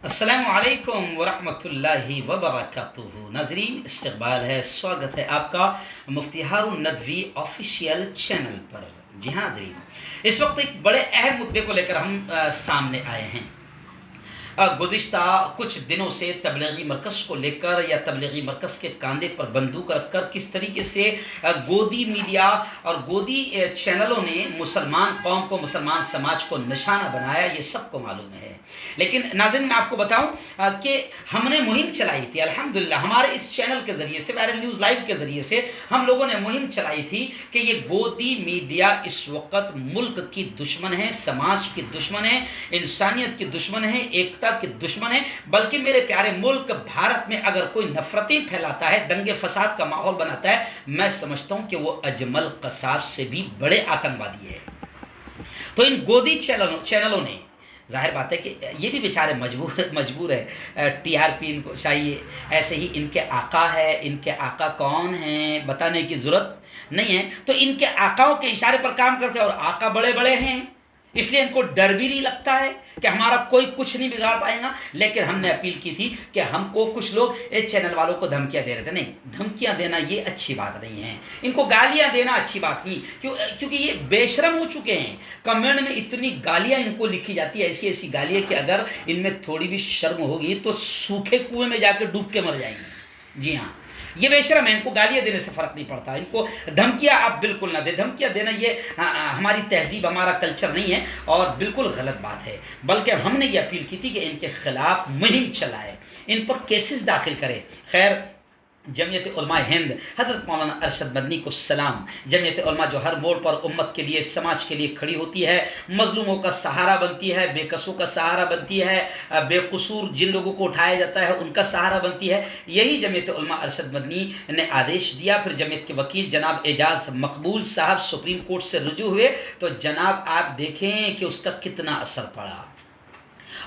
अस्सलामुअलैकुम वरहमतुल्लाहि वबरकातुहू। नाजरीन, इस्तकबाल है, स्वागत है आपका मुफ्ती हारून नदवी ऑफिशियल चैनल पर। जी हाँ नाजरीन, इस वक्त एक बड़े अहम मुद्दे को लेकर हम सामने आए हैं। गुज़िश्ता कुछ दिनों से तबलीगी मरकज़ को लेकर या तबलीगी मरकज़ के कंधे पर बंदूक रखकर किस तरीके से गोदी मीडिया और गोदी चैनलों ने मुसलमान कौम को, मुसलमान समाज को निशाना बनाया, ये सबको मालूम है। लेकिन नाज़रीन, मैं आपको बताऊं कि हमने मुहिम चलाई थी। अल्हम्दुलिल्लाह हमारे इस चैनल के ज़रिए से, वायरल न्यूज़ लाइव के ज़रिए से हम लोगों ने मुहिम चलाई थी कि ये गोदी मीडिया इस वक्त मुल्क की दुश्मन है, समाज की दुश्मन है, इंसानियत की दुश्मन है, एकता के दुश्मन है। बल्कि मेरे प्यारे मुल्क भारत में अगर कोई नफरतें फैलाता है, दंगे फसाद का माहौल बनाता है, मैं समझता हूं कि वो अजमल कसाब से भी बड़े आतंकवादी है। तो इन गोदी चैनलों ने, जाहिर बात है कि ये भी बेचारे मजबूर है, टीआरपी इनको चाहिए। ऐसे ही इनके आका है, इनके आका कौन हैं बताने की ज़रूरत नहीं है। तो इनके आकाओं के इशारे पर काम करते हैं और आका बड़े बड़े हैं, इसलिए इनको डर भी नहीं लगता है कि हमारा कोई कुछ नहीं बिगाड़ पाएगा। लेकिन हमने अपील की थी कि हमको कुछ लोग इस चैनल वालों को धमकियां दे रहे थे। नहीं, धमकियां देना ये अच्छी बात नहीं है, इनको गालियां देना अच्छी बात नहीं, क्योंकि ये बेशरम हो चुके हैं। कमेंट में इतनी गालियां इनको लिखी जाती है, ऐसी ऐसी गालियां कि अगर इनमें थोड़ी भी शर्म होगी तो सूखे कुएं में जाकर डूब के मर जाएंगे। जी हाँ, ये बेशरम है, इनको गालियाँ देने से फ़र्क नहीं पड़ता। इनको धमकियाँ आप बिल्कुल ना दें। धमकियाँ देना ये हमारी तहजीब, हमारा कल्चर नहीं है और बिल्कुल गलत बात है। बल्कि हमने ये अपील की थी कि इनके ख़िलाफ़ मुहिम चलाए, इन पर केसेस दाखिल करें। खैर, जमीयत उलमा हिंद हज़रत मौलाना अरशद मदनी को सलाम, जमीयत उलमा जो हर मोड़ पर उम्मत के लिए, समाज के लिए खड़ी होती है, मज़लूमों का सहारा बनती है, बेकसों का सहारा बनती है, बेकसूर जिन लोगों को उठाया जाता है उनका सहारा बनती है। यही जमीयत उलमा अरशद मदनी ने आदेश दिया। फिर जमीयत के वकील जनाब एजाज़ मकबूल साहब सुप्रीम कोर्ट से रुजू हुए, तो जनाब आप देखें कि उसका कितना असर पड़ा।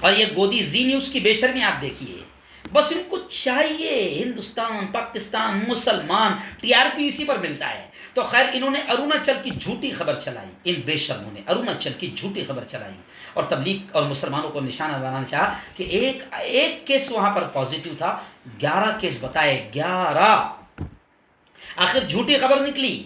और ये गोदी जी न्यूज़ की बेशर्मी आप देखिए। बस इनको चाहिए हिंदुस्तान, पाकिस्तान, मुसलमान, टीआरपी इसी पर मिलता है। तो खैर, इन्होंने अरुणाचल की झूठी खबर चलाई, इन बेशर्मों ने अरुणाचल की झूठी खबर चलाई और तबलीग और मुसलमानों को निशाना बनाना चाहा कि एक केस वहां पर पॉजिटिव था, 11 केस बताए, 11। आखिर झूठी खबर निकली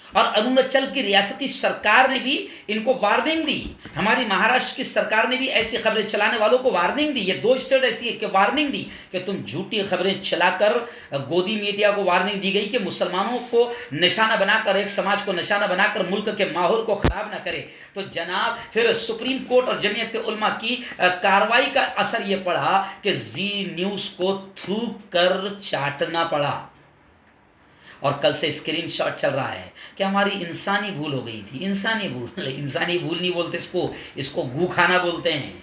और अरुणाचल की रियासती सरकार ने भी इनको वार्निंग दी। हमारी महाराष्ट्र की सरकार ने भी ऐसी खबरें चलाने वालों को वार्निंग दी। ये 2 स्टेट ऐसी है कि वार्निंग दी कि तुम झूठी खबरें चलाकर, गोदी मीडिया को वार्निंग दी गई कि मुसलमानों को निशाना बनाकर, एक समाज को निशाना बनाकर मुल्क के माहौल को ख़राब ना करे। तो जनाब फिर सुप्रीम कोर्ट और जमीयत उलमा की कार्रवाई का असर ये पड़ा कि जी न्यूज़ को थूक कर चाटना पड़ा। और कल से स्क्रीनशॉट चल रहा है कि हमारी इंसानी भूल हो गई थी। इंसानी भूल नहीं बोलते इसको गू खाना बोलते हैं।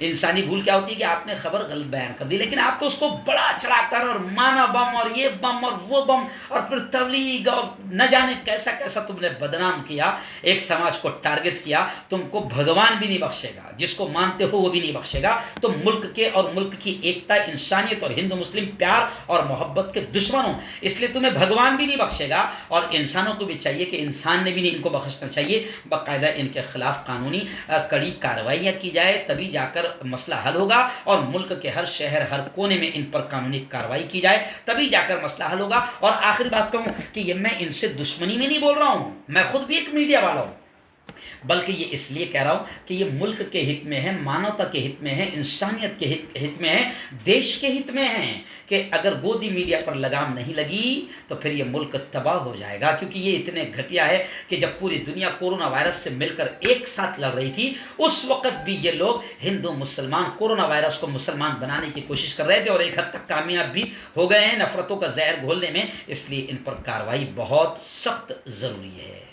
इंसानी भूल क्या होती है कि आपने खबर गलत बयान कर दी, लेकिन आप तो उसको बड़ा चढ़ाकर और माना बम और ये बम और वो बम और फिर तबलीग और न जाने कैसा कैसा तुमने बदनाम किया, एक समाज को टारगेट किया। तुमको भगवान भी नहीं बख्शेगा, जिसको मानते हो वो भी नहीं बख्शेगा। तो मुल्क के और मुल्क की एकता, इंसानियत और हिंदू मुस्लिम प्यार और मोहब्बत के दुश्मन हो, इसलिए तुम्हें भगवान भी नहीं बख्शेगा और इंसानों को भी चाहिए कि इंसान ने भी नहीं इनको बख्शना चाहिए। बाकायदा इनके खिलाफ कानूनी कड़ी कार्रवाइयाँ की जाए, तभी जाकर मसला हल होगा और मुल्क के हर शहर, हर कोने में इन पर कानूनी कार्रवाई की जाए, तभी जाकर मसला हल होगा। और आखिरी बात कहूं कि ये मैं इनसे दुश्मनी में नहीं बोल रहा हूं, मैं खुद भी एक मीडिया वाला हूं, बल्कि ये इसलिए कह रहा हूं कि ये मुल्क के हित में है, मानवता के हित में है, इंसानियत के हित में है, देश के हित में है कि अगर गोदी मीडिया पर लगाम नहीं लगी तो फिर ये मुल्क तबाह हो जाएगा। क्योंकि ये इतने घटिया है कि जब पूरी दुनिया कोरोना वायरस से मिलकर एक साथ लड़ रही थी, उस वक्त भी ये लोग हिंदू मुसलमान कोरोना वायरस को मुसलमान बनाने की कोशिश कर रहे थे और एक हद तक कामयाब भी हो गए हैं नफरतों का जहर घोलने में। इसलिए इन पर कार्रवाई बहुत सख्त ज़रूरी है।